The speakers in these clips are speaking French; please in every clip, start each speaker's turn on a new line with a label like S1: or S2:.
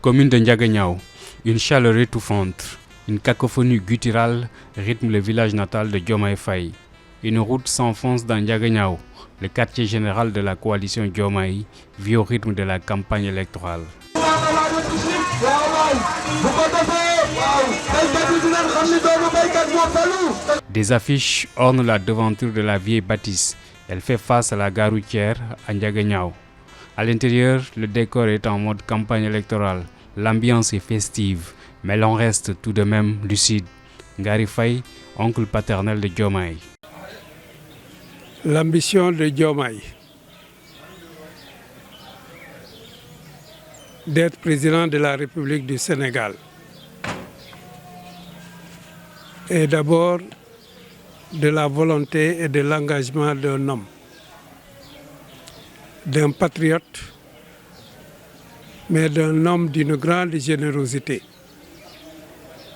S1: Commune de Ndiaganiao, une chaleur étouffante, une cacophonie gutturale rythme le village natal de Diomaye Faye. Une route s'enfonce dans Ndiaganiao, le quartier général de la coalition Diomaye, vit au rythme de la campagne électorale. Des affiches ornent la devanture de la vieille bâtisse. Elle fait face à la gare routière à Ndiaganiao. À l'intérieur, le décor est en mode campagne électorale. L'ambiance est festive, mais l'on reste tout de même lucide. Ngari Faye, oncle paternel de Diomaye.
S2: L'ambition de Diomaye d'être président de la République du Sénégal est d'abord de la volonté et de l'engagement d'un homme, d'un patriote, mais d'un homme d'une grande générosité.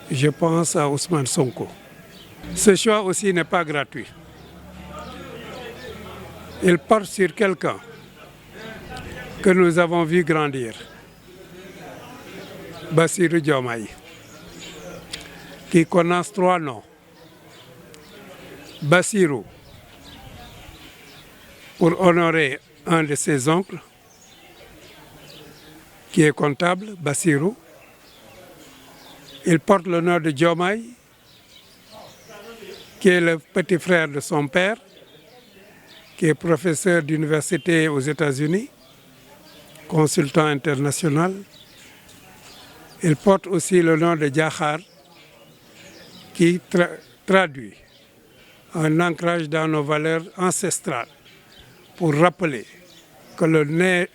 S2: Je pense à Ousmane Sonko. Ce choix aussi n'est pas gratuit. Il porte sur quelqu'un que nous avons vu grandir, Bassirou Diomaye, qui connaît 3 noms. Bassirou, pour honorer un de ses oncles, qui est comptable, Bassirou. Il porte le nom de Diomaye, qui est le petit frère de son père, qui est professeur d'université aux États-Unis, consultant international. Il porte aussi le nom de Diakhar, qui traduit un ancrage dans nos valeurs ancestrales pour rappeler que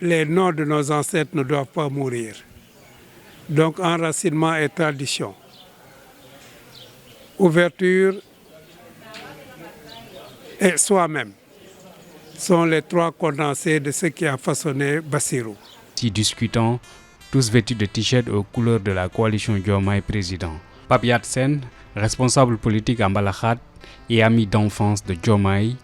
S2: les noms de nos ancêtres ne doivent pas mourir. Donc enracinement et tradition, ouverture et soi-même sont les 3 condensés de ce qui a façonné Bassirou.
S1: Si discutant, tous vêtus de t-shirts aux couleurs de la coalition Diomaye président. Pape Yatsen, responsable politique à Mbalakhate et ami d'enfance de Diomaye,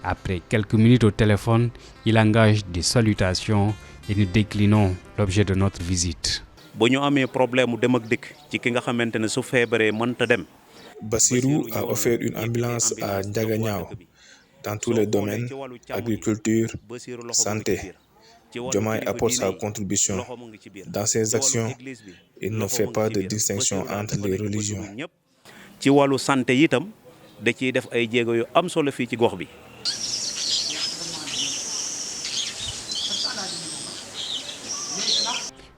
S1: après quelques minutes au téléphone, il engage des salutations et nous déclinons l'objet de notre visite.
S3: Bassirou a offert une ambulance à Ndiaganiao dans tous les domaines, agriculture, santé. Diomaye apporte sa contribution. Dans ses actions, il ne fait pas de distinction entre les religions.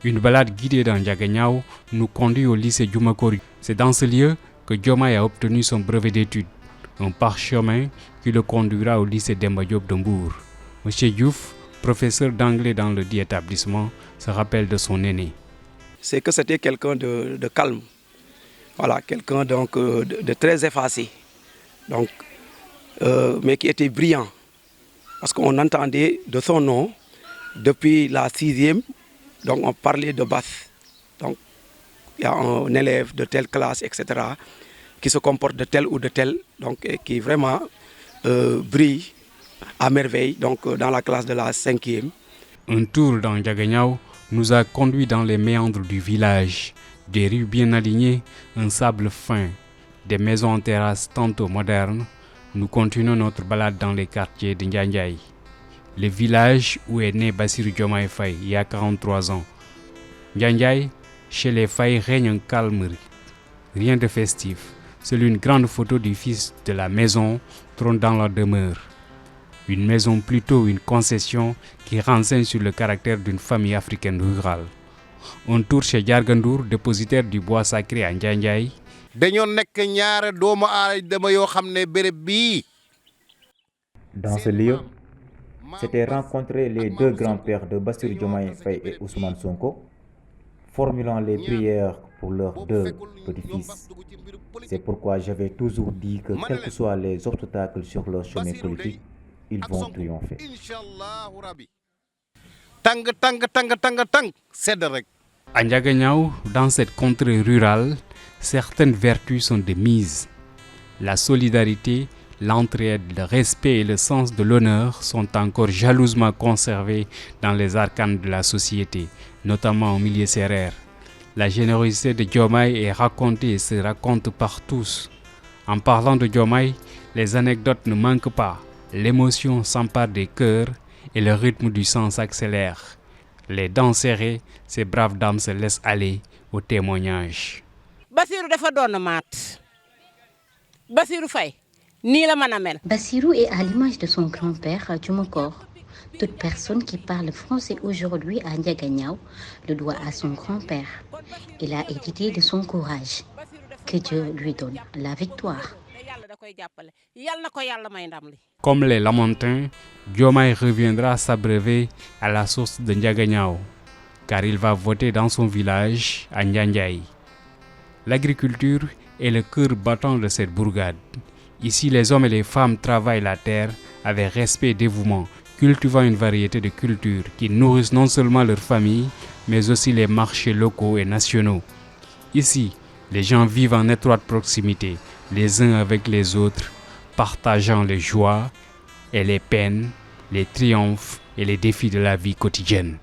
S1: Une balade guidée dans Ndiaganiao nous conduit au lycée Djoumakori. C'est dans ce lieu que Diomaye a obtenu son brevet d'études, un parchemin qui le conduira au lycée Demba Diop de Mbour. Monsieur Diouf, professeur d'anglais dans le dit établissement, se rappelle de son aîné.
S4: C'est que c'était quelqu'un de calme, voilà, quelqu'un donc de très effacé, donc, mais qui était brillant, parce qu'on entendait de son nom depuis la 6e. Donc on parlait de basse. Donc il y a un élève de telle classe, etc., qui se comporte de tel ou de tel, donc qui vraiment brille à merveille donc, dans la classe de la 5e.
S1: Un tour dans Ndiaganiao nous a conduit dans les méandres du village. Des rues bien alignées, un sable fin, des maisons en terrasse tantôt modernes. Nous continuons notre balade dans les quartiers de Ndiandiaye, le village où est né Bassirou Diomaye Faye il y a 43 ans. Ndiandiaye, chez les Faye règne un calme, rien de festif. Seule une grande photo du fils de la maison trône dans la demeure. Une maison plutôt une concession qui renseigne sur le caractère d'une famille africaine rurale. Un tour chez Diargandour, dépositaire du bois sacré à Ndiandiaye.
S5: Dans ce lieu, c'était rencontrer les 2 grands-pères de Bassirou Diomaye Faye et Ousmane Sonko, formulant les prières pour leurs 2 petits-fils. C'est pourquoi j'avais toujours dit que quels que soient les obstacles sur leur chemin politique, ils vont triompher.
S1: À Ndiaganiao, dans cette contrée rurale, certaines vertus sont de mise. La solidarité, l'entraide, le respect et le sens de l'honneur sont encore jalousement conservés dans les arcanes de la société, notamment au milieu sérère. La générosité de Diomaye est racontée et se raconte par tous. En parlant de Diomaye, les anecdotes ne manquent pas. L'émotion s'empare des cœurs et le rythme du sang s'accélère. Les dents serrées, ces braves dames se laissent aller au témoignage.
S6: Bassirou dafa doon maat. Bassirou Faye nii la mën a mel.
S7: Bassirou est à l'image de son grand-père Diomakor. Toute personne qui parle français aujourd'hui à Ndiaganiao le doit à son grand-père. Il a hérité de son courage. Que Dieu lui donne la victoire.
S1: Comme les Lamentins, Diomaye reviendra s'abreuver à la source de Ndiaganiao, car il va voter dans son village à Ndiandiaye. L'agriculture est le cœur battant de cette bourgade. Ici, les hommes et les femmes travaillent la terre avec respect et dévouement, cultivant une variété de cultures qui nourrissent non seulement leur famille, mais aussi les marchés locaux et nationaux. Ici, les gens vivent en étroite proximité, les uns avec les autres, partageant les joies et les peines, les triomphes et les défis de la vie quotidienne.